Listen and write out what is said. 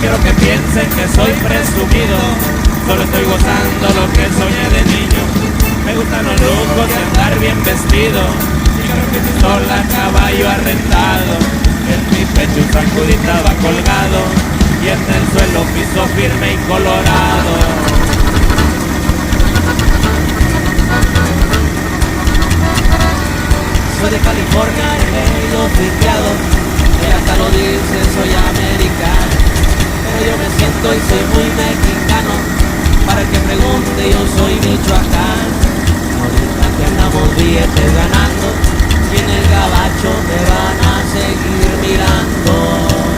quiero que piensen que soy presumido, solo estoy gozando lo que soñé de niño. Me gustan los lujos y andar bien vestido, y creo que estoy sola a caballo arrendado. En mi pecho un sacudita va colgado, y en el suelo piso firme y colorado. Soy de California, he venido friqueado, y hasta lo dice soy americano, pero yo me siento y soy muy mexicano. Para el que pregunte yo soy michoacano. Ahorita que andamos billetes ganando, y en el gabacho me van a seguir mirando.